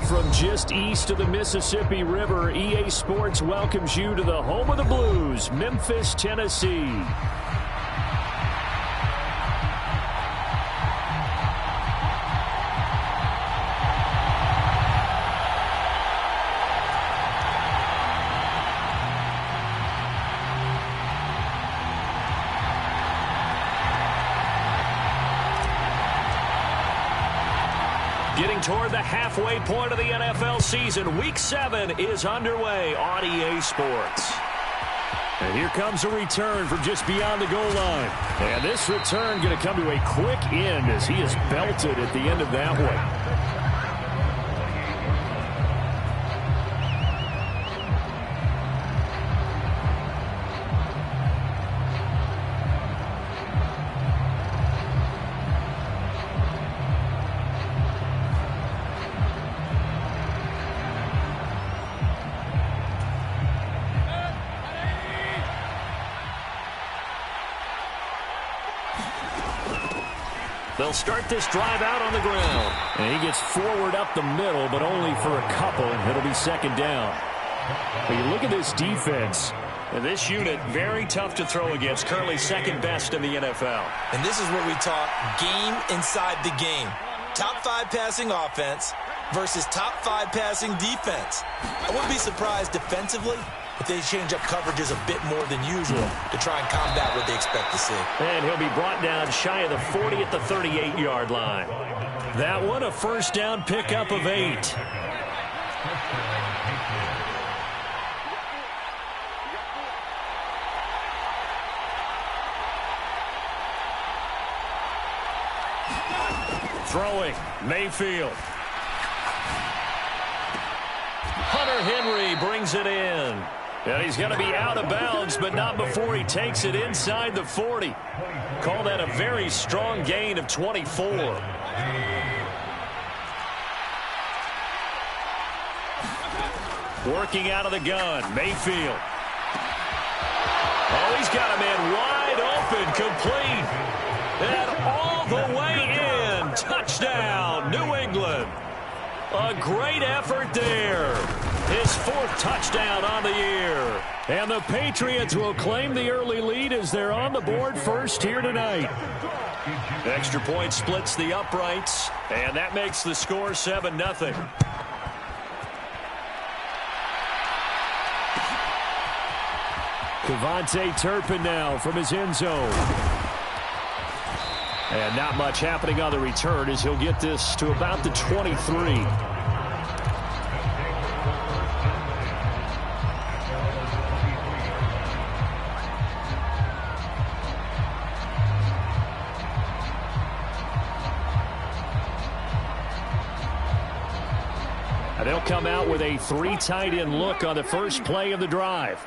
from just east of the Mississippi River, EA Sports welcomes you to the home of the Blues, Memphis, Tennessee. Getting toward the halfway point of the NFL season, Week 7 is underway on EA Sports. And here comes a return from just beyond the goal line. And this return going to come to a quick end as he is belted at the end of that one. They'll start this drive out on the ground. And he gets forward up the middle, but only for a couple. It'll be second down. But you look at this defense. And this unit, very tough to throw against. Currently second best in the NFL. And this is where we talk game inside the game. Top 5 passing offense versus top 5 passing defense. I wouldn't be surprised defensively if they change up coverages a bit more than usual to try and combat what they expect to see. And he'll be brought down shy of the 40 at the 38-yard line. That one, a first down pickup of 8. Throwing, Mayfield. Hunter Henry brings it in. And he's going to be out of bounds, but not before he takes it inside the 40. Call that a very strong gain of 24. Working out of the gun, Mayfield. Oh, he's got a man wide open, complete. And all the way in. Touchdown, New England. A great effort there. His 4th touchdown on the year. And the Patriots will claim the early lead as they're on the board first here tonight. Extra point splits the uprights, and that makes the score 7-0. Devontae Turpin now from his end zone. And not much happening on the return as he'll get this to about the 23. They'll come out with a 3 tight end look on the first play of the drive.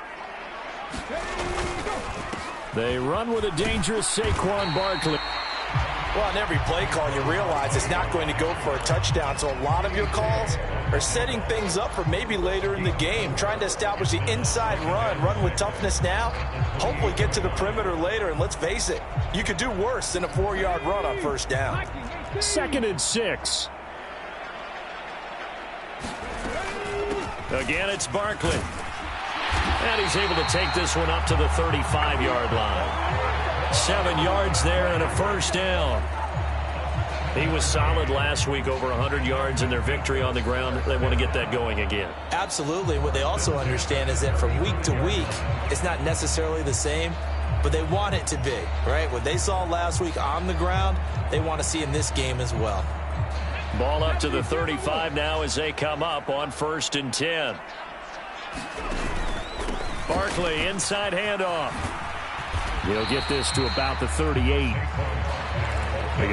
They run with a dangerous Saquon Barkley. Well, on every play call, you realize it's not going to go for a touchdown. So a lot of your calls are setting things up for maybe later in the game, trying to establish the inside run with toughness now, hopefully get to the perimeter later. And let's face it, you could do worse than a 4-yard run on first down. 2nd and 6. Again, it's Barkley. And he's able to take this one up to the 35-yard line. 7 yards there and a first down. He was solid last week, over 100 yards in their victory on the ground. They want to get that going again. Absolutely. What they also understand is that from week to week, it's not necessarily the same, but they want it to be, right? What they saw last week on the ground, they want to see in this game as well. Ball up to the 35 now as they come up on 1st and 10. Barkley, inside handoff. He'll get this to about the 38. You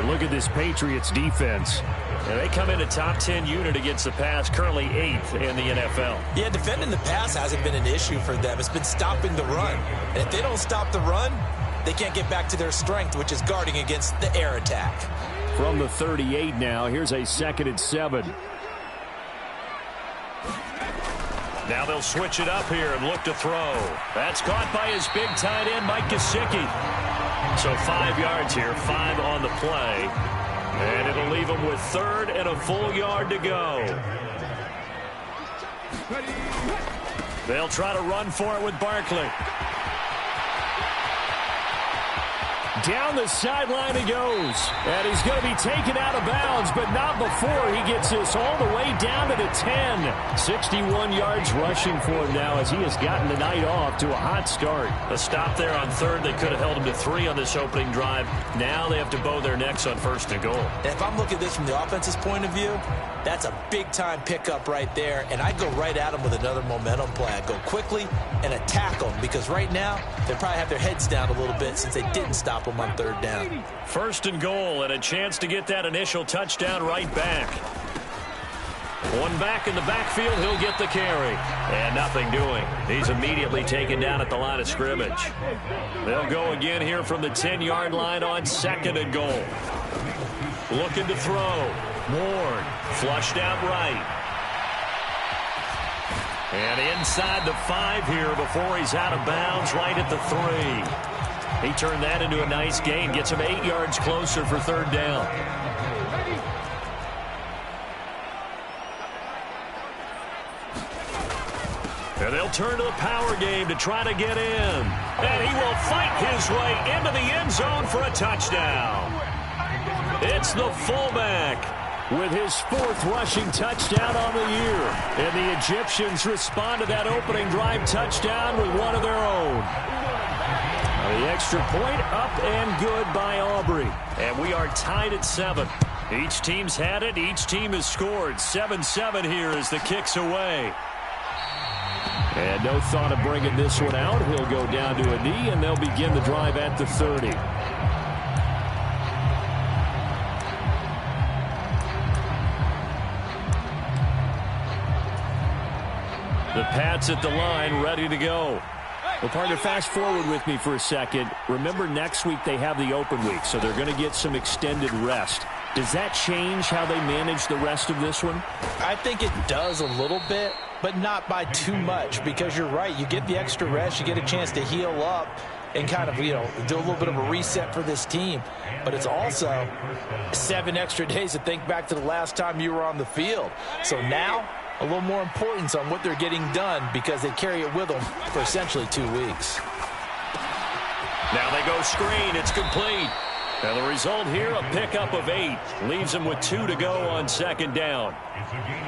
can look at this Patriots defense. And they come in a top 10 unit against the pass, currently 8th in the NFL. Yeah, defending the pass hasn't been an issue for them. It's been stopping the run. And if they don't stop the run, they can't get back to their strength, which is guarding against the air attack. From the 38 now, here's a 2nd and 7. Now they'll switch it up here and look to throw. That's caught by his big tight end, Mike Gesicki. So 5 yards here, 5 on the play. And it'll leave him with 3rd and a full yard to go. They'll try to run for it with Barkley. Down the sideline he goes. And he's going to be taken out of bounds, but not before he gets this all the way down to the 10. 61 yards rushing for him now as he has gotten the night off to a hot start. A stop there on third. They could have held him to 3 on this opening drive. Now they have to bow their necks on first and goal. If I'm looking at this from the offense's point of view, that's a big-time pickup right there, and I go right at them with another momentum play. I go quickly and attack them because right now they probably have their heads down a little bit since they didn't stop them on third down. First and goal, and a chance to get that initial touchdown right back. One back in the backfield, he'll get the carry. And nothing doing. He's immediately taken down at the line of scrimmage. They'll go again here from the 10-yard line on second and goal. Looking to throw. Ward flushed out right. And inside the 5 here before he's out of bounds right at the 3. He turned that into a nice gain. Gets him 8 yards closer for third down. And they'll turn to the power game to try to get in. And he will fight his way into the end zone for a touchdown. It's the fullback with his 4th rushing touchdown on the year. And the Egyptians respond to that opening drive touchdown with one of their own. The extra point up and good by Aubrey. And we are tied at 7. Each team's had it. Each team has scored. 7-7 here as the kick's away. And no thought of bringing this one out. He'll go down to a knee, and they'll begin the drive at the 30. The Pats at the line, ready to go. Well, partner, fast forward with me for a second. Remember, next week they have the open week, so they're going to get some extended rest. Does that change how they manage the rest of this one? I think it does a little bit, but not by too much, because you're right. You get the extra rest. You get a chance to heal up and kind of, do a little bit of a reset for this team. But it's also 7 extra days to think back to the last time you were on the field. So now, a little more importance on what they're getting done because they carry it with them for essentially 2 weeks. Now they go screen. It's complete. And the result here, a pickup of 8. Leaves them with 2 to go on second down.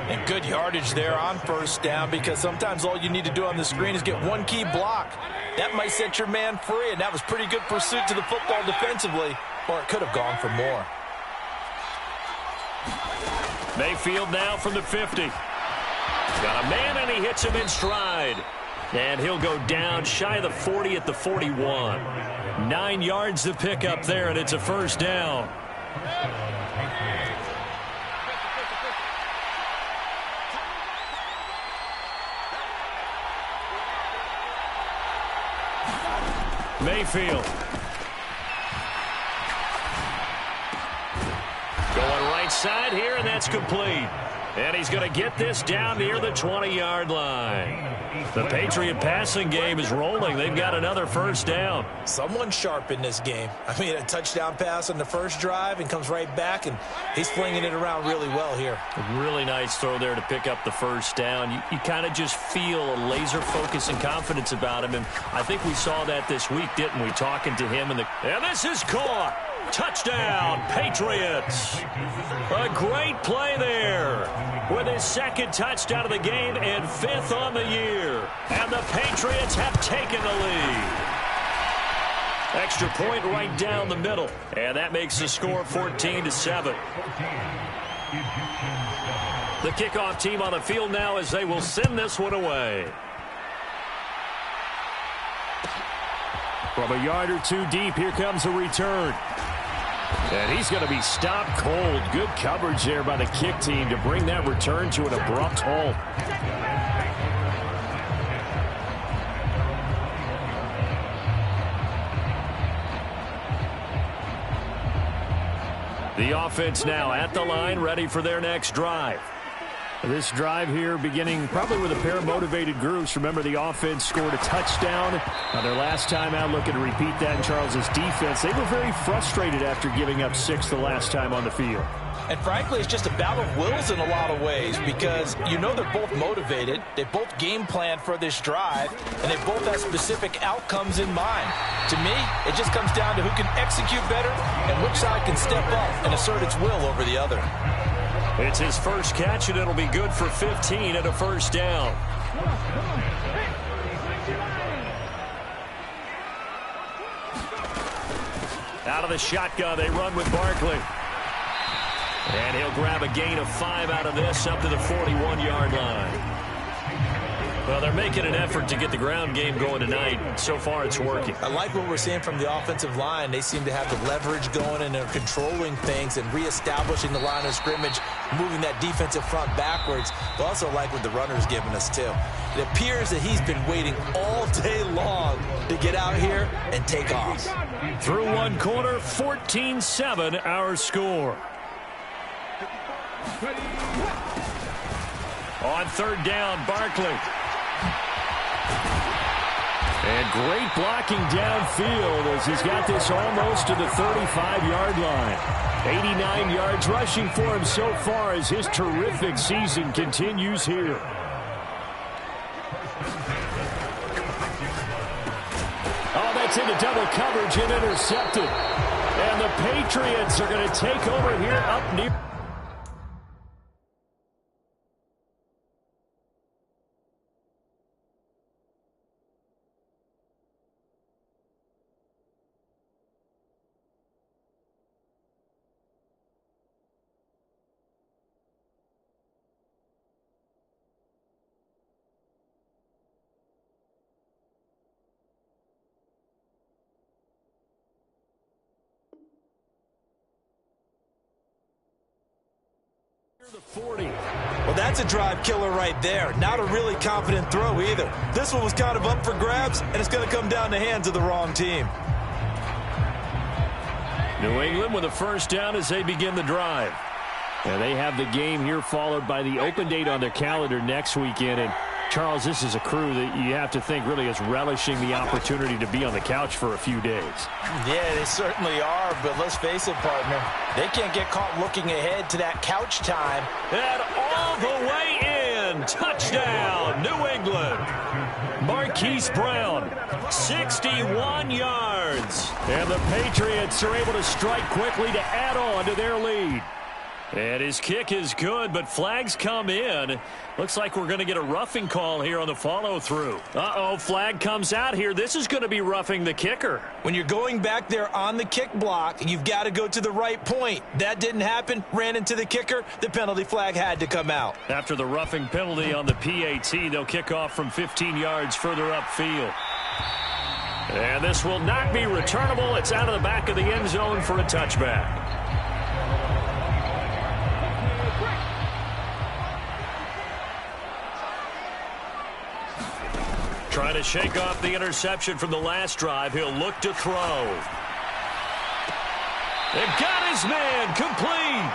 And good yardage there on first down because sometimes all you need to do on the screen is get one key block. That might set your man free, and that was pretty good pursuit to the football defensively, or it could have gone for more. Mayfield now from the 50. Got a man, and he hits him in stride. And he'll go down shy of the 40 at the 41. 9 yards to pick up there, and it's a first down. Mayfield. Going right side here, and that's complete. And he's going to get this down near the 20-yard line. The Patriot passing game is rolling. They've got another first down. Someone's sharp in this game. I mean, a touchdown pass on the first drive and comes right back, and he's flinging it around really well here. A really nice throw there to pick up the first down. You kind of just feel a laser focus and confidence about him, and I think we saw that this week, didn't we, talking to him. And this is caught. Touchdown, Patriots. A great play there with his 2nd touchdown of the game and 5th on the year. And the Patriots have taken the lead. Extra point right down the middle. And that makes the score 14-7. The kickoff team on the field now as they will send this one away. From a yard or 2 deep, here comes a return. And he's going to be stopped cold. Good coverage there by the kick team to bring that return to an abrupt halt. The offense now at the line, ready for their next drive. This drive here beginning probably with a pair of motivated groups. Remember, the offense scored a touchdown. Their last time out, looking to repeat that in Charles's defense. They were very frustrated after giving up 6 the last time on the field. And frankly, it's just a battle of wills in a lot of ways because you know they're both motivated, they both game plan for this drive, and they both have specific outcomes in mind. To me, it just comes down to who can execute better and which side can step up and assert its will over the other. It's his first catch, and it'll be good for 15 and a first down. Out of the shotgun, they run with Barkley. And he'll grab a gain of 5 out of this up to the 41-yard line. Well, they're making an effort to get the ground game going tonight. So far, it's working. I like what we're seeing from the offensive line. They seem to have the leverage going, and they're controlling things and reestablishing the line of scrimmage, moving that defensive front backwards. But also like what the runner's giving us, too. It appears that he's been waiting all day long to get out here and take off. Through one quarter, 14-7 our score. On third down, Barkley. And great blocking downfield as he's got this almost to the 35-yard line. 89 yards rushing for him so far as his terrific season continues here. Oh, that's into double coverage and intercepted. And the Patriots are going to take over here up near. The 40. Well, that's a drive killer right there. Not a really confident throw either. This one was kind of up for grabs, and it's going to come down the hands of the wrong team. New England with a first down as they begin the drive. And they have the game here followed by the open date on their calendar next weekend. And Charles, this is a crew that you have to think really is relishing the opportunity to be on the couch for a few days. Yeah, they certainly are, but let's face it, partner. They can't get caught looking ahead to that couch time. And all the way in. Touchdown, New England. Marquise Brown, 61 yards. And the Patriots are able to strike quickly to add on to their lead. And his kick is good, but flags come in. Looks like we're going to get a roughing call here on the follow-through. Uh-oh, flag comes out here. This is going to be roughing the kicker. When you're going back there on the kick block, you've got to go to the right point. That didn't happen. Ran into the kicker. The penalty flag had to come out. After the roughing penalty on the PAT, they'll kick off from 15 yards further upfield. And this will not be returnable. It's out of the back of the end zone for a touchback. Trying to shake off the interception from the last drive. He'll look to throw. They've got his man complete.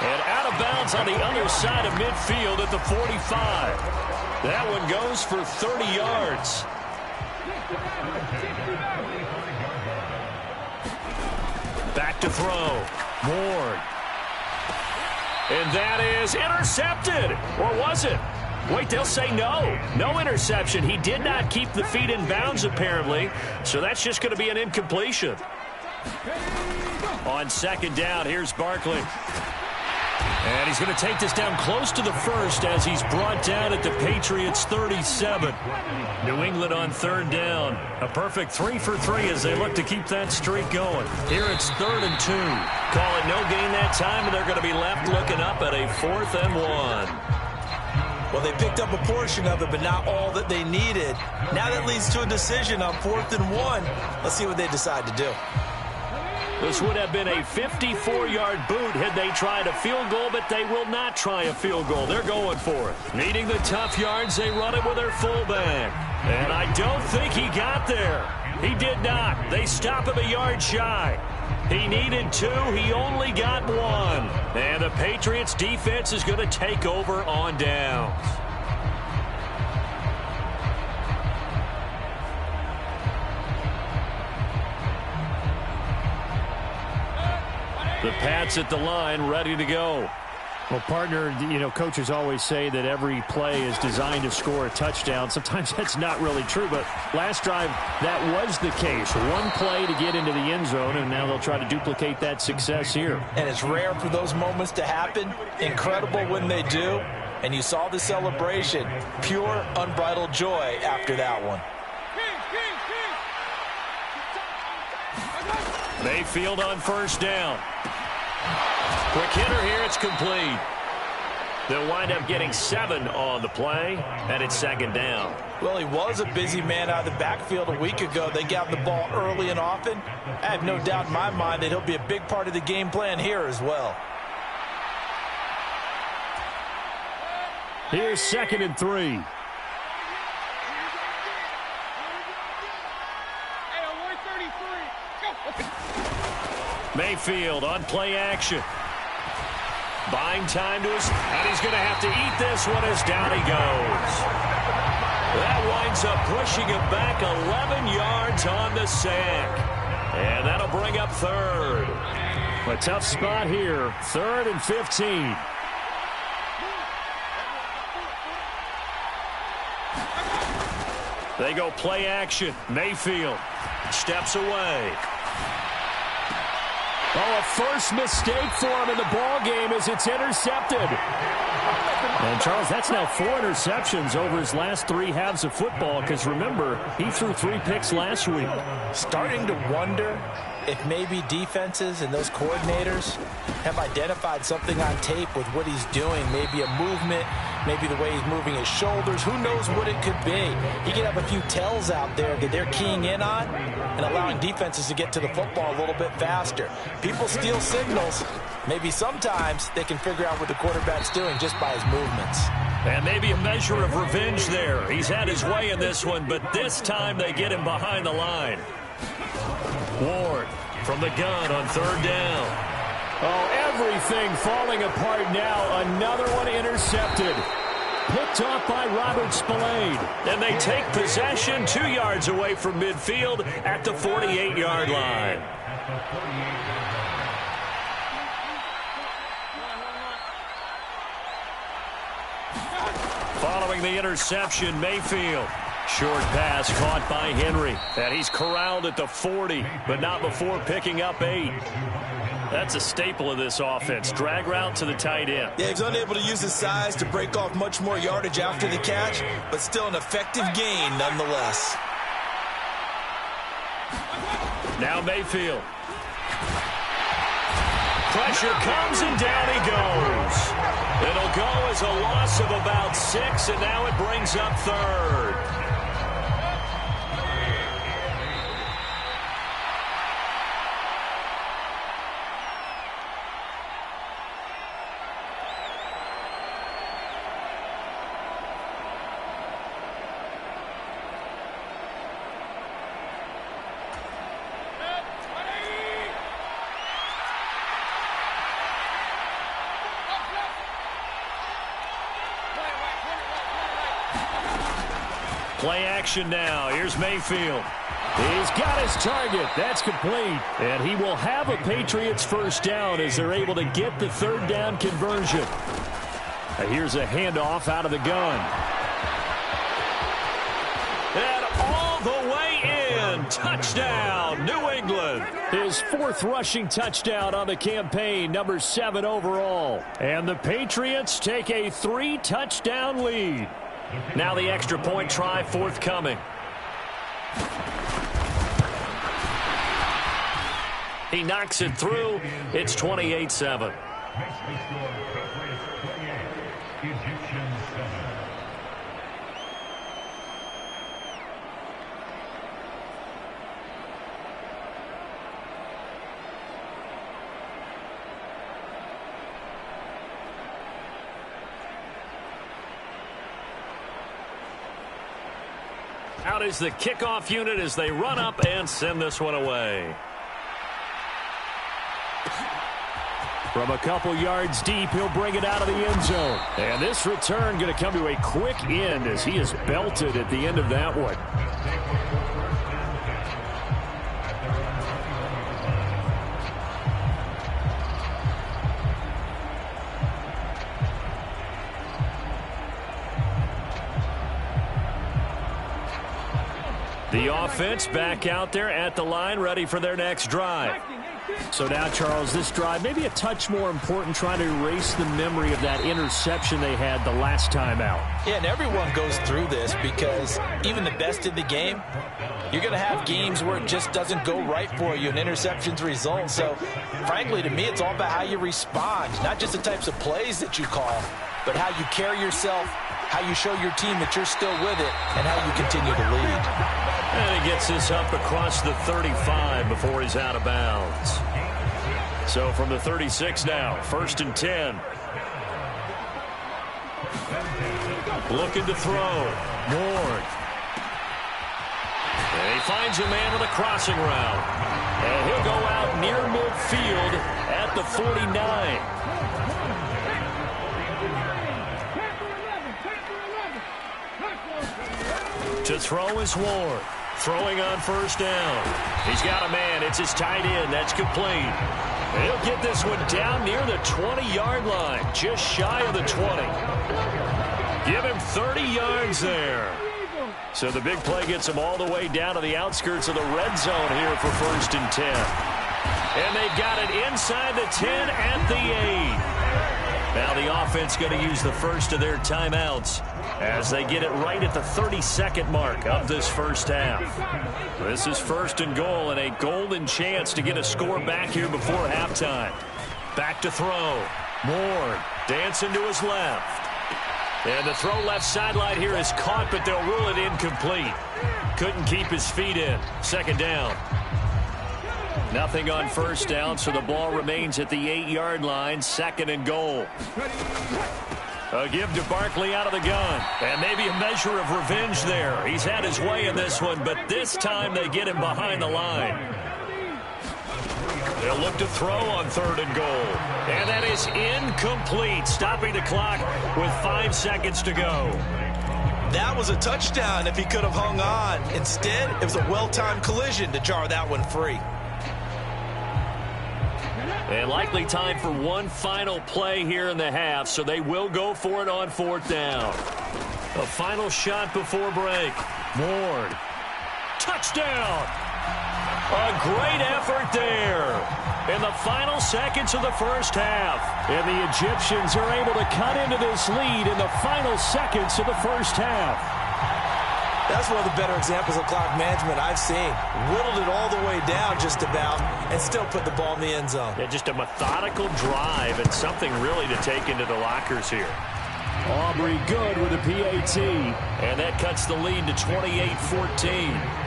And out of bounds on the other side of midfield at the 45. That one goes for 30 yards. Back to throw. Ward. And that is intercepted. Or was it? Wait, they'll say no. No interception. He did not keep the feet in bounds, apparently. So that's just going to be an incompletion. On second down, here's Barkley. And he's going to take this down close to the first as he's brought down at the Patriots' 37. New England on third down. A perfect 3 for 3 as they look to keep that streak going. Here it's 3rd and 2. Call it no gain that time, and they're going to be left looking up at a 4th and 1. Well, they picked up a portion of it, but not all that they needed. Now that leads to a decision on 4th and 1. Let's see what they decide to do. This would have been a 54-yard boot had they tried a field goal, but they will not try a field goal. They're going for it. Needing the tough yards, they run it with their fullback. And I don't think he got there. He did not. They stop him a yard shy. He needed 2. He only got 1. And the Patriots defense is going to take over on downs. The Pats at the line, ready to go. Well, partner, you know, coaches always say that every play is designed to score a touchdown. Sometimes that's not really true, but last drive, that was the case. One play to get into the end zone, and now they'll try to duplicate that success here. And it's rare for those moments to happen. Incredible when they do. And you saw the celebration. Pure, unbridled joy after that one. Mayfield on first down. Quick hitter here, it's complete. They'll wind up getting 7 on the play, and it's second down. Well, he was a busy man out of the backfield a week ago. They got the ball early and often. I have no doubt in my mind that he'll be a big part of the game plan here as well. Here's 2nd and 3. Mayfield on play action. Buying time to us, and he's going to have to eat this one as down he goes. That winds up pushing him back 11 yards on the sack. And that'll bring up 3rd. A tough spot here, 3rd and 15. They go play action. Mayfield steps away. Oh, a first mistake for him in the ball game as it's intercepted. And, Charles, that's now 4 interceptions over his last 3 halves of football because, remember, he threw 3 picks last week. Starting to wonder if maybe defenses and those coordinators have identified something on tape with what he's doing. Maybe a movement, maybe the way he's moving his shoulders. Who knows what it could be? He could have a few tells out there that they're keying in on and allowing defenses to get to the football a little bit faster. People steal signals. Maybe sometimes they can figure out what the quarterback's doing just by his movements. And maybe a measure of revenge there. He's had his way in this one, but this time they get him behind the line. Ward from the gun on 3rd down. Oh, everything falling apart now. Another one intercepted. Picked off by Robert Spillane. And they take possession 2 yards away from midfield at the 48-yard line. Following the interception, Mayfield. Short pass caught by Henry. And he's corralled at the 40, but not before picking up 8. That's a staple of this offense. Drag route to the tight end. Yeah, he's unable to use his size to break off much more yardage after the catch, but still an effective gain nonetheless. Now Mayfield. Pressure comes and down he goes. It'll go as a loss of about 6, and now it brings up 3rd. Play action now. Here's Mayfield. He's got his target. That's complete. And he will have a Patriots first down as they're able to get the 3rd down conversion. Here's a handoff out of the gun. And all the way in. Touchdown, New England. His 4th rushing touchdown on the campaign, number 7 overall. And the Patriots take a 3-touchdown lead. Now the extra point try forthcoming. He knocks it through. It's 28-7. Out is the kickoff unit as they run up and send this one away. From a couple yards deep, he'll bring it out of the end zone. And this return going to come to a quick end as he is belted at the end of that one. The offense back out there at the line, ready for their next drive. So now, Charles, this drive maybe a touch more important, trying to erase the memory of that interception they had the last time out. Yeah, and everyone goes through this because even the best in the game, you're going to have games where it just doesn't go right for you and interceptions result. So, frankly, to me, it's all about how you respond, not just the types of plays that you call, but how you carry yourself, how you show your team that you're still with it, and how you continue to lead. And he gets this up across the 35 before he's out of bounds. So from the 36 now, 1st and 10. Looking to throw. Ward. And he finds a man with a crossing route. And he'll go out near midfield at the 49. To throw is Ward. Throwing on 1st down. He's got a man. It's his tight end. That's complete. He'll get this one down near the 20-yard line. Just shy of the 20. Give him 30 yards there. So the big play gets him all the way down to the outskirts of the red zone here for 1st and 10. And they've got it inside the 10 at the 8. Now the offense going to use the first of their timeouts as they get it right at the 32nd mark of this first half. This is 1st and goal and a golden chance to get a score back here before halftime. Back to throw. Ward dancing to his left. And the throw left sideline here is caught, but they'll rule it incomplete. Couldn't keep his feet in. 2nd down. Nothing on 1st down, so the ball remains at the 8-yard line. 2nd and goal. A give to Barkley out of the gun. And maybe a measure of revenge there. He's had his way in this one, but this time they get him behind the line. They'll look to throw on 3rd and goal. And that is incomplete, stopping the clock with 5 seconds to go. That was a touchdown if he could have hung on. Instead, it was a well-timed collision to jar that one free. And likely time for one final play here in the half, so they will go for it on 4th down. A final shot before break. Ward. Touchdown! A great effort there in the final seconds of the first half. And the Egyptians are able to cut into this lead in the final seconds of the first half. That's one of the better examples of clock management I've seen. Whittled it all the way down just about and still put the ball in the end zone. Yeah, just a methodical drive and something really to take into the lockers here. Aubrey good with a PAT. And that cuts the lead to 28-14.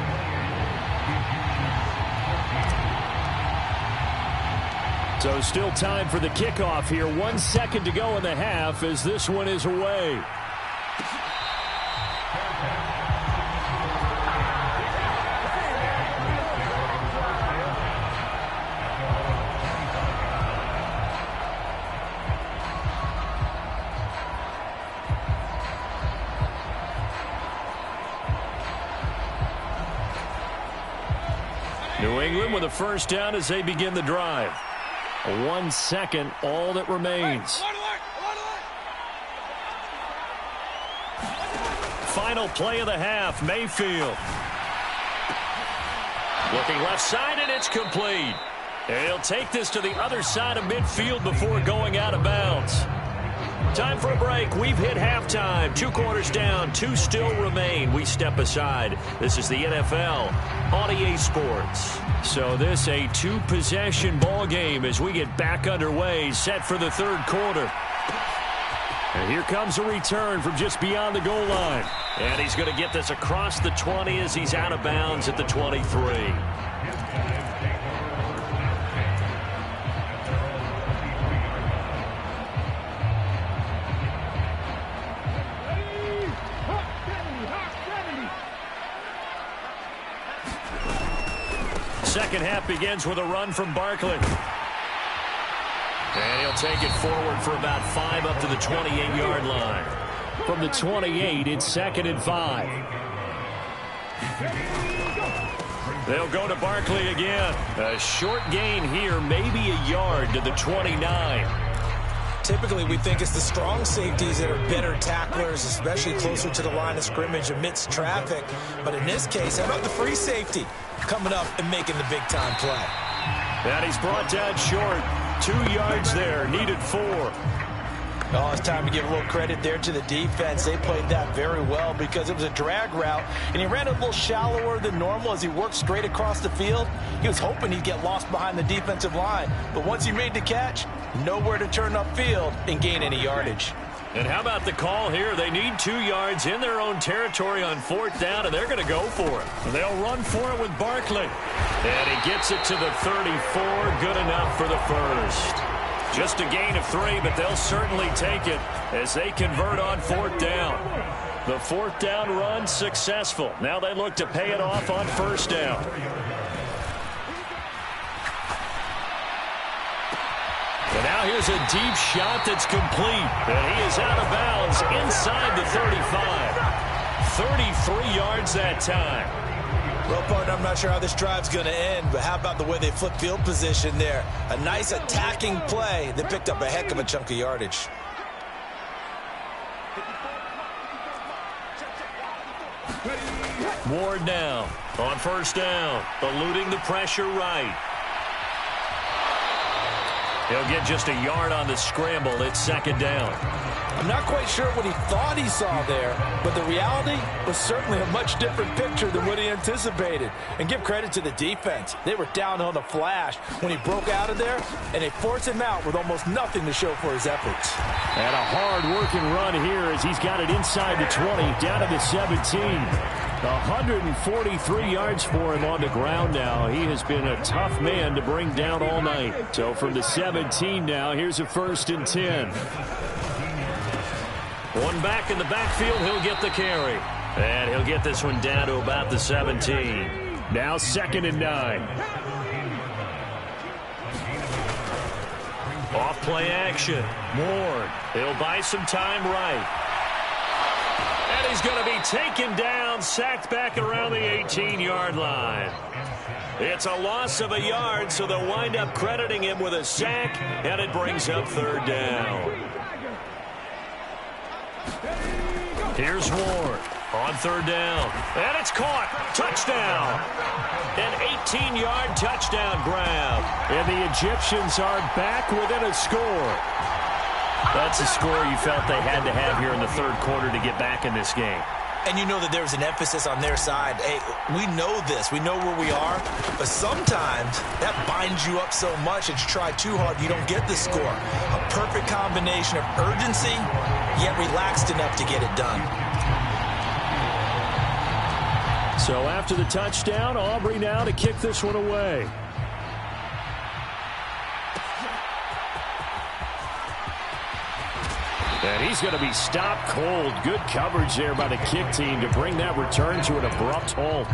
So still time for the kickoff here. 1 second to go in the half as this one is away. New England with a 1st down as they begin the drive. 1 second, all that remains. Final play of the half, Mayfield. Looking left side, and it's complete. And he'll take this to the other side of midfield before going out of bounds. Time for a break. We've hit halftime. 2 quarters down, 2 still remain. We step aside. This is the NFL on EA Sports. So this a 2-possession ball game as we get back underway, set for the 3rd quarter. And here comes a return from just beyond the goal line. And he's going to get this across the 20 as he's out of bounds at the 23. Second half begins with a run from Barkley. And he'll take it forward for about 5 up to the 28-yard line. From the 28, it's 2nd and 5. They'll go to Barkley again. A short gain here, maybe a yard to the 29. Typically, we think it's the strong safeties that are better tacklers, especially closer to the line of scrimmage amidst traffic. But in this case, how about the free safety coming up and making the big-time play? And he's brought down short. 2 yards there, needed 4. Oh, it's time to give a little credit there to the defense. They played that very well because it was a drag route, and he ran a little shallower than normal as he worked straight across the field. He was hoping he'd get lost behind the defensive line, but once he made the catch, nowhere to turn upfield and gain any yardage. And how about the call here? They need 2 yards in their own territory on 4th down, and they're going to go for it. They'll run for it with Barkley. And he gets it to the 34. Good enough for the first. Just a gain of 3, but they'll certainly take it as they convert on 4th down. The 4th down run successful. Now they look to pay it off on 1st down. And now here's a deep shot that's complete. And he is out of bounds inside the 35. 33 yards that time. Well, partner, I'm not sure how this drive's going to end, but how about the way they flip field position there? A nice attacking play that picked up a heck of a chunk of yardage. Ward now on 1st down, eluding the pressure right. He'll get just a yard on the scramble. It's 2nd down. I'm not quite sure what he thought he saw there, but the reality was certainly a much different picture than what he anticipated. And give credit to the defense. They were down on the flash when he broke out of there, and they forced him out with almost nothing to show for his efforts. And a hard-working run here as he's got it inside the 20, down to the 17. 143 yards for him on the ground now. He has been a tough man to bring down all night. So from the 17 now, here's a 1st and 10. One back in the backfield, he'll get the carry. And he'll get this one down to about the 17. Now 2nd and 9. Off play action. Ward. He'll buy some time right. And he's going to be taken down, sacked back around the 18-yard line. It's a loss of a yard, so they'll wind up crediting him with a sack, and it brings up 3rd down. Here's Ward on 3rd down. And it's caught. Touchdown. An 18-yard touchdown grab. And the Egyptians are back within a score. That's a score you felt they had to have here in the 3rd quarter to get back in this game. And you know that there was an emphasis on their side. Hey, we know this. We know where we are. But sometimes that binds you up so much that you try too hard, you don't get the score. A perfect combination of urgency, yet relaxed enough to get it done. So after the touchdown, Aubrey now to kick this one away. And he's going to be stopped cold. Good coverage there by the kick team to bring that return to an abrupt halt.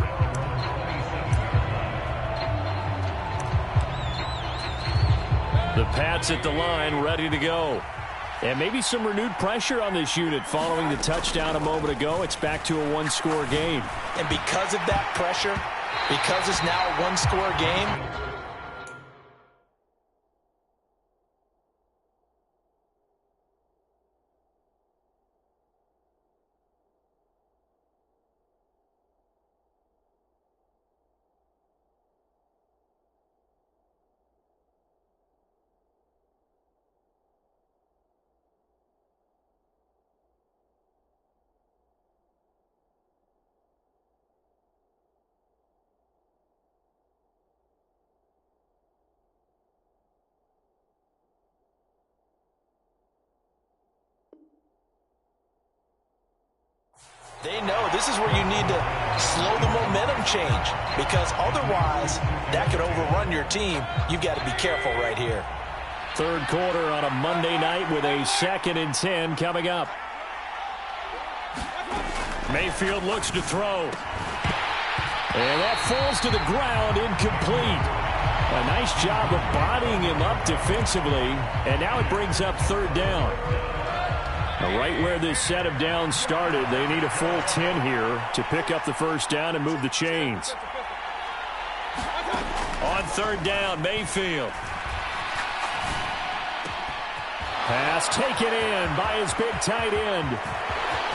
The Pats at the line, ready to go. And maybe some renewed pressure on this unit following the touchdown a moment ago. It's back to a one-score game. And because of that pressure, because it's now a one-score game, they know this is where you need to slow the momentum change, because otherwise that could overrun your team. You've got to be careful right here. 3rd quarter on a Monday night with a 2nd and 10 coming up. Mayfield looks to throw. And that falls to the ground, incomplete. A nice job of bodying him up defensively, and now it brings up 3rd down. Right where this set of downs started, they need a full 10 here to pick up the 1st down and move the chains. On 3rd down, Mayfield. Pass taken in by his big tight end.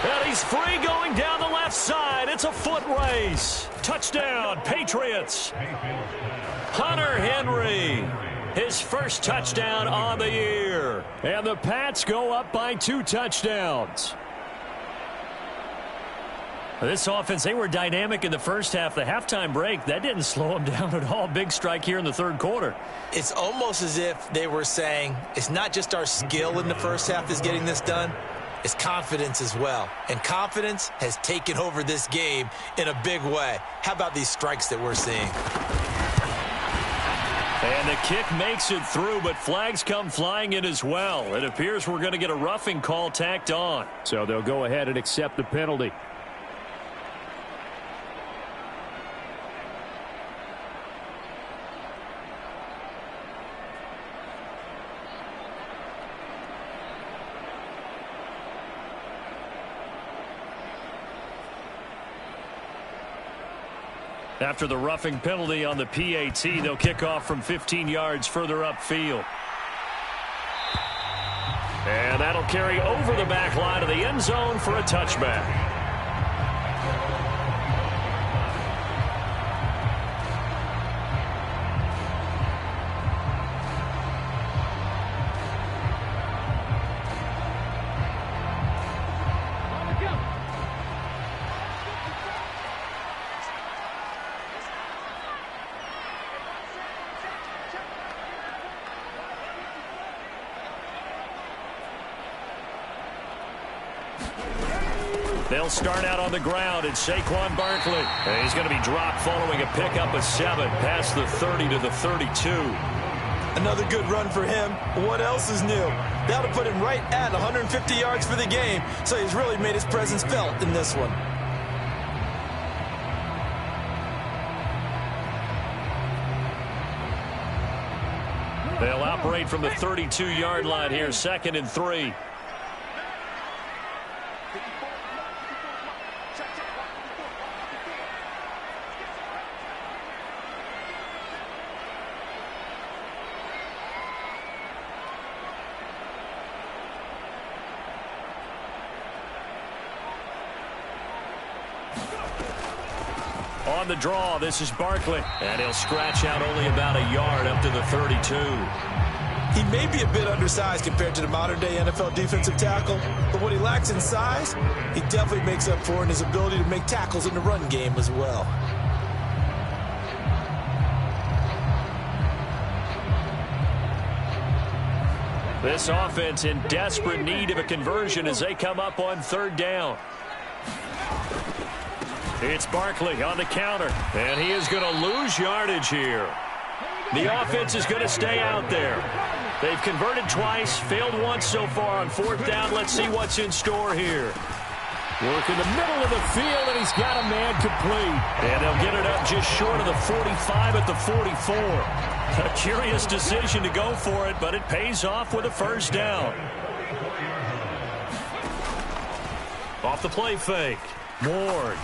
And he's free going down the left side. It's a foot race. Touchdown, Patriots. Hunter Henry, his first touchdown on the year. And the Pats go up by 2 touchdowns. This offense, they were dynamic in the first half. The halftime break, that didn't slow them down at all. Big strike here in the third quarter. It's almost as if they were saying, it's not just our skill in the first half that's getting this done. It's confidence as well. And confidence has taken over this game in a big way. How about these strikes that we're seeing? And the kick makes it through, but flags come flying in as well. It appears we're going to get a roughing call tacked on. So they'll go ahead and accept the penalty. After the roughing penalty on the PAT, they'll kick off from 15 yards further upfield. And that'll carry over the back line of the end zone for a touchback. They'll start out on the ground. It's Saquon Barkley. And he's going to be dropped following a pickup of 7 past the 30 to the 32. Another good run for him. What else is new? That'll put him right at 150 yards for the game, so he's really made his presence felt in this one. They'll operate from the 32-yard line here, 2nd and 3. On the draw, this is Barkley. And he'll scratch out only about a yard up to the 32. He may be a bit undersized compared to the modern-day NFL defensive tackle, but what he lacks in size, he definitely makes up for in his ability to make tackles in the run game as well. This offense in desperate need of a conversion as they come up on 3rd down. It's Barkley on the counter, and he is going to lose yardage here. The offense is going to stay out there. They've converted twice, failed once so far on 4th down. Let's see what's in store here. Work in the middle of the field, and he's got a man complete. And they'll get it up just short of the 45 at the 44. A curious decision to go for it, but it pays off with a 1st down. Off the play fake. Ward.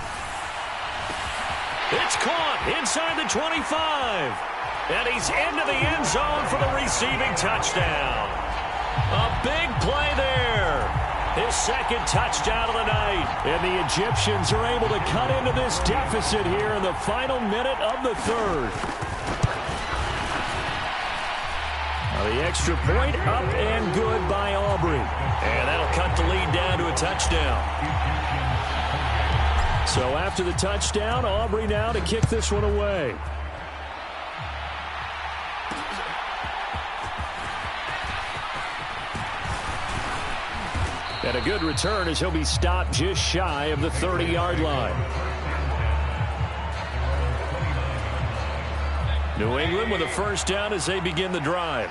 It's caught inside the 25. And he's into the end zone for the receiving touchdown. A big play there. His 2nd touchdown of the night. And the Egyptians are able to cut into this deficit here in the final minute of the 3rd. Now the extra point up and good by Aubrey. And that'll cut the lead down to a touchdown. So after the touchdown, Aubrey now to kick this one away. And a good return as he'll be stopped just shy of the 30-yard line. New England with a 1st down as they begin the drive.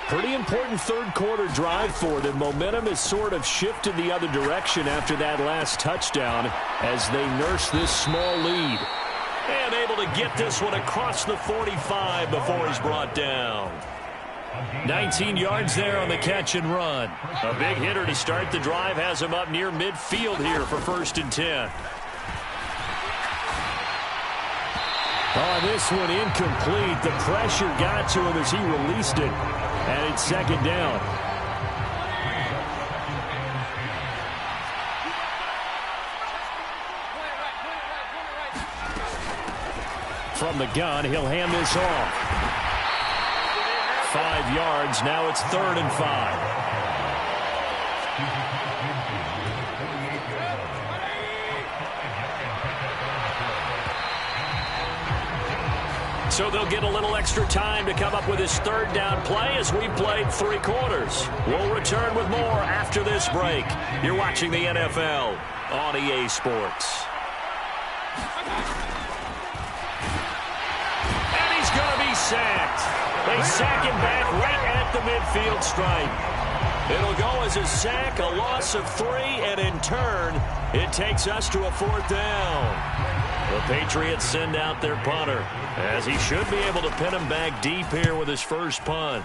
Pretty important 3rd quarter drive for them. Momentum has sort of shifted the other direction after that last touchdown as they nurse this small lead. And able to get this one across the 45 before he's brought down. 19 yards there on the catch and run. A big hitter to start the drive has him up near midfield here for 1st and 10. Oh, this one incomplete. The pressure got to him as he released it. And it's 2nd down. From the gun, he'll hand this off. 5 yards. Now it's 3rd and 5. So they'll get a little extra time to come up with his 3rd down play as we played 3 quarters. We'll return with more after this break. You're watching the NFL on EA Sports. And he's going to be sacked. They sack him back right at the midfield stripe. It'll go as a sack, a loss of 3, and in turn, it takes us to a 4th down. The Patriots send out their punter, as he should be able to pin him back deep here with his first punt.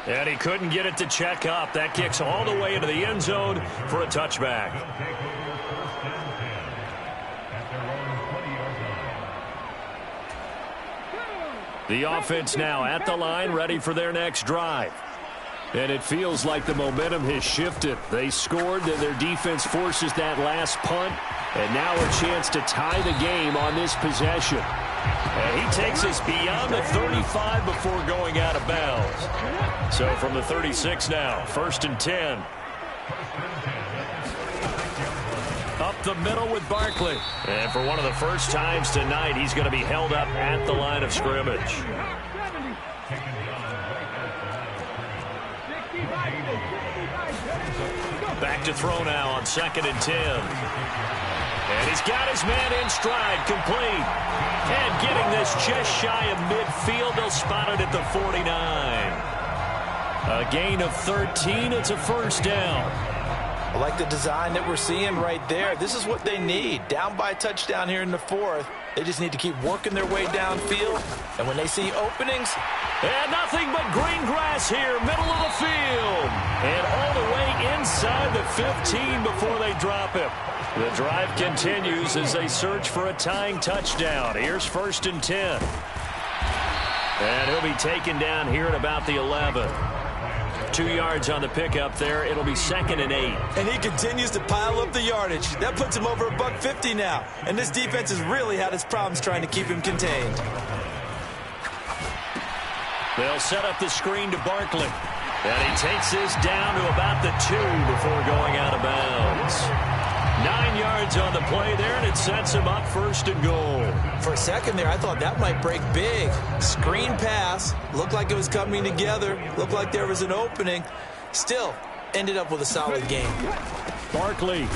And he couldn't get it to check up. That kicks all the way into the end zone for a touchback. The offense now at the line, ready for their next drive. And it feels like the momentum has shifted. They scored, then their defense forces that last punt, and now a chance to tie the game on this possession. And he takes us beyond the 35 before going out of bounds. So from the 36 now, 1st and 10. Up the middle with Barkley. And for one of the first times tonight, he's going to be held up at the line of scrimmage. Back to throw now on 2nd and 10. And he's got his man in stride, complete. And getting this just shy of midfield, they'll spot it at the 49. A gain of 13, it's a 1st down. I like the design that we're seeing right there. This is what they need. Down by a touchdown here in the 4th. They just need to keep working their way downfield. And when they see openings... And nothing but green grass here, middle of the field. And all the way inside the 15 before they drop him. The drive continues as they search for a tying touchdown. Here's 1st and 10. And he'll be taken down here at about the 11. 2 yards on the pickup there. It'll be 2nd and 8. And he continues to pile up the yardage. That puts him over $150 now. And this defense has really had its problems trying to keep him contained. They'll set up the screen to Barkley. And he takes this down to about the 2 before going out of bounds. 9 yards on the play there, and it sets him up 1st and goal. For a second there, I thought that might break big. Screen pass. Looked like it was coming together. Looked like there was an opening. Still, ended up with a solid game. Barkley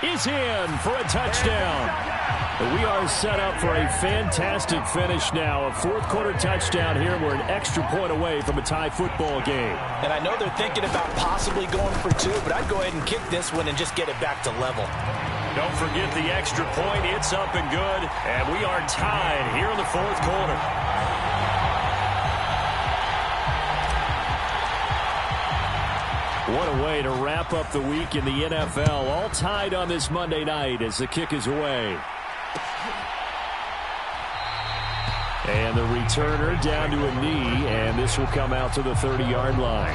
is in for a touchdown. We are set up for a fantastic finish now. A 4th quarter touchdown here. We're an extra point away from a tie football game. And I know they're thinking about possibly going for 2, but I'd go ahead and kick this one and just get it back to level. Don't forget the extra point. It's up and good. And we are tied here in the 4th quarter. What a way to wrap up the week in the NFL. All tied on this Monday night as the kick is away. And the returner down to a knee, and this will come out to the 30-yard line.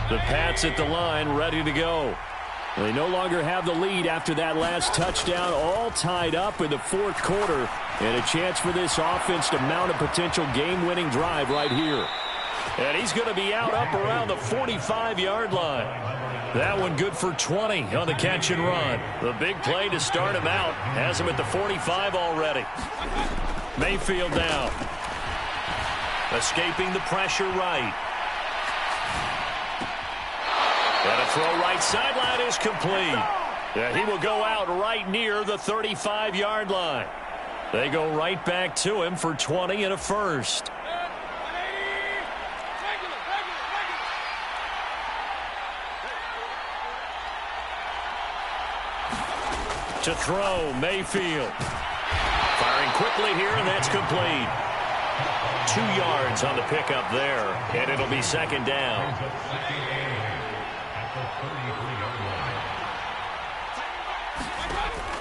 The Pats at the line, ready to go. They no longer have the lead after that last touchdown, all tied up in the 4th quarter. And a chance for this offense to mount a potential game-winning drive right here. And he's going to be out up around the 45-yard line. That one good for 20 on the catch and run. The big play to start him out has him at the 45 already. Mayfield down. Escaping the pressure right. And a throw right sideline is complete. And he will go out right near the 35-yard line. They go right back to him for 20 and a 1st. To throw, Mayfield. Firing quickly here, and that's complete. 2 yards on the pickup there, and it'll be 2nd down.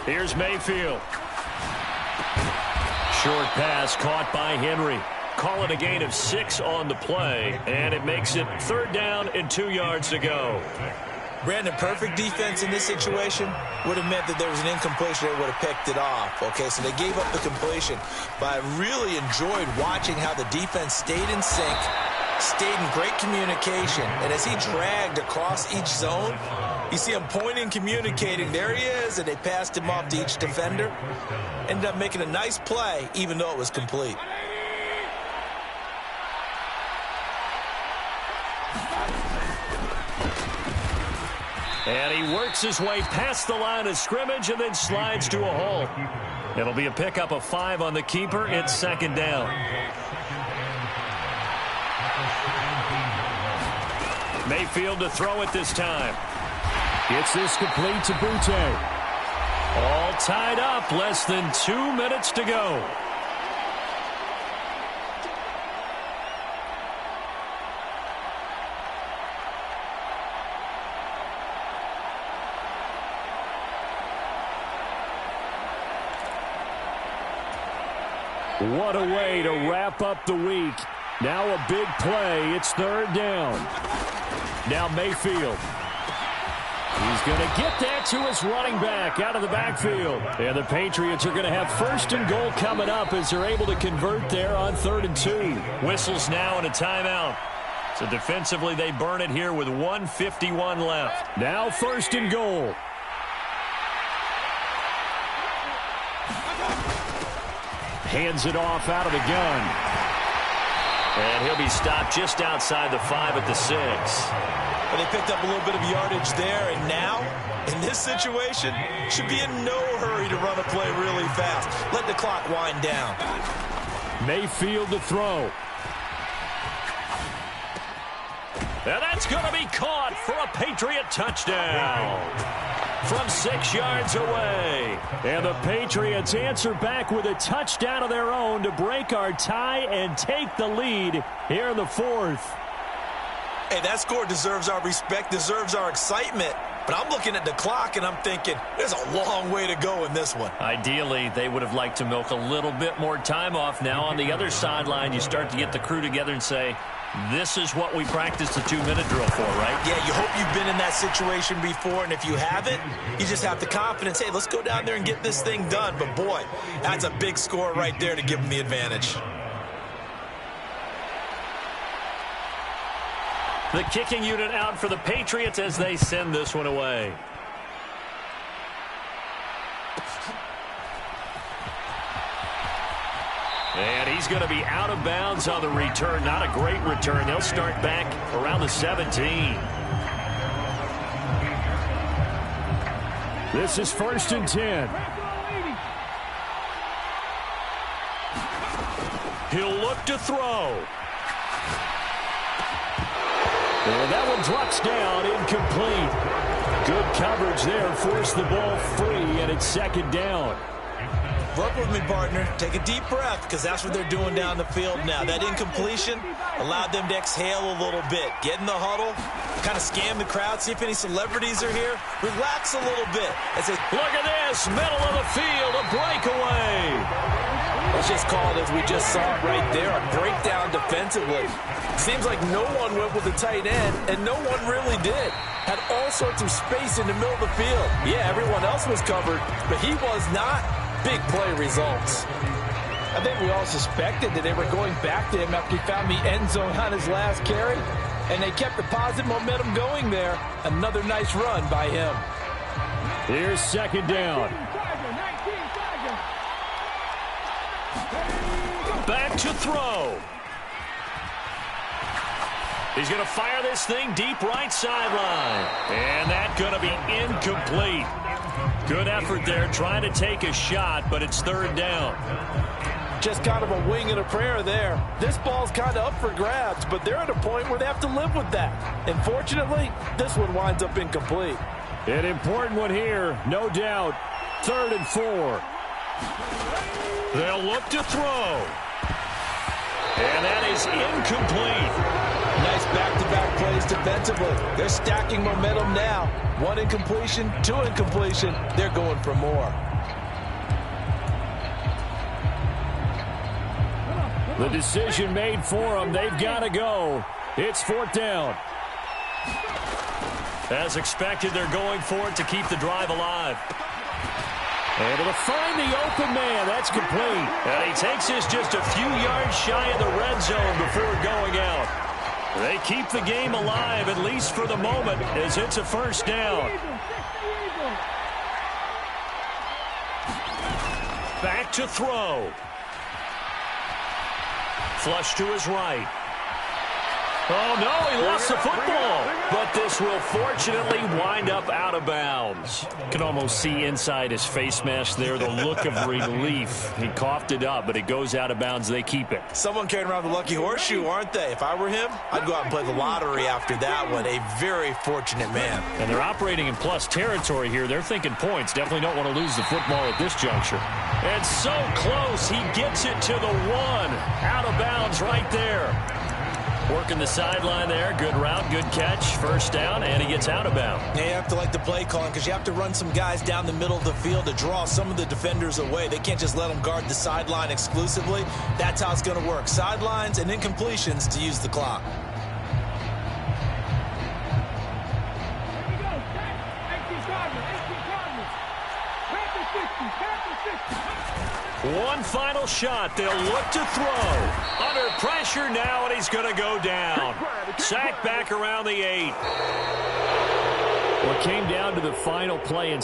Here's Mayfield. Short pass caught by Henry. Call it a gain of 6 on the play, and it makes it 3rd down and 2 yards to go. Brandon, perfect defense in this situation would have meant that there was an incompletion. They would have picked it off. Okay, so they gave up the completion. But I really enjoyed watching how the defense stayed in sync, stayed in great communication. And as he dragged across each zone, you see him pointing, communicating. There he is, and they passed him off to each defender. Ended up making a nice play, even though it was complete. And he works his way past the line of scrimmage and then slides to a hole. It'll be a pickup of 5 on the keeper. It's 2nd down. Mayfield to throw it this time. Gets this complete to Butte. All tied up. Less than 2 minutes to go. What a way to wrap up the week. Now a big play. It's 3rd down. Now Mayfield. He's going to get that to his running back out of the backfield. And the Patriots are going to have 1st and goal coming up as they're able to convert there on 3rd and 2. Whistles now and a timeout. So defensively they burn it here with 1:51 left. Now 1st and goal. Hands it off out of the gun. And he'll be stopped just outside the 5 at the 6. Well, they picked up a little bit of yardage there, and now, in this situation, should be in no hurry to run a play really fast. Let the clock wind down. Mayfield to throw. And that's going to be caught for a Patriot touchdown. From 6 yards away. And the Patriots answer back with a touchdown of their own to break our tie and take the lead here in the 4th. Hey, that score deserves our respect, deserves our excitement. But I'm looking at the clock and I'm thinking, there's a long way to go in this one. Ideally, they would have liked to milk a little bit more time off. Now on the other sideline, you start to get the crew together and say, this is what we practiced the 2-minute drill for, right? Yeah, you hope you've been in that situation before, and if you haven't, you just have the confidence, hey, let's go down there and get this thing done. But, boy, that's a big score right there to give them the advantage. The kicking unit out for the Patriots as they send this one away. And he's going to be out of bounds on the return. Not a great return. They'll start back around the 17. This is 1st and 10. He'll look to throw. And that one drops down, incomplete. Good coverage there, forced the ball free, and it's 2nd down. Work with me, partner. Take a deep breath, because that's what they're doing down the field now. That incompletion allowed them to exhale a little bit. Get in the huddle, kind of scan the crowd, see if any celebrities are here. Relax a little bit. Look at this, middle of the field, a breakaway. Let's just call it as we just saw it right there, a breakdown defensively. Seems like no one went with the tight end, and no one really did. Had all sorts of space in the middle of the field. Yeah, everyone else was covered, but he was not. Big play results. I think we all suspected that they were going back to him after he found the end zone on his last carry, and they kept the positive momentum going there. Another nice run by him. Here's 2nd down. Back to throw. He's going to fire this thing deep right sideline. And that's going to be incomplete. Good effort there trying to take a shot, but it's 3rd down. Just kind of a wing and a prayer there. This ball's kind of up for grabs, but they're at a point where they have to live with that. Unfortunately, this one winds up incomplete. An important one here, no doubt. 3rd and 4. They'll look to throw. And that is incomplete. Nice back-to-back plays defensively. They're stacking momentum now. 1 incompletion, 2 incompletion. They're going for more. The decision made for them. They've got to go. It's 4th down. As expected, they're going for it to keep the drive alive. Able to find the open man. That's complete. And he takes this just a few yards shy of the red zone before going out. They keep the game alive, at least for the moment, as it's a 1st down. Back to throw. Flush to his right. Oh, no, he lost the football. But this will fortunately wind up out of bounds. You can almost see inside his face mask there the look of relief. He coughed it up, but it goes out of bounds. They keep it. Someone carrying around the lucky horseshoe, aren't they? If I were him, I'd go out and play the lottery after that one. A very fortunate man. And they're operating in plus territory here. They're thinking points. Definitely don't want to lose the football at this juncture. And so close. He gets it to the 1. Out of bounds right there. Working the sideline there. Good route, good catch. 1st down, and he gets out of bounds. Yeah, you have to like the play calling because you have to run some guys down the middle of the field to draw some of the defenders away. They can't just let them guard the sideline exclusively. That's how it's going to work. Sidelines and incompletions to use the clock. One final shot. They'll look to throw. Under pressure now, and he's going to go down. Sacked back around the 8. Well, it came down to the final play and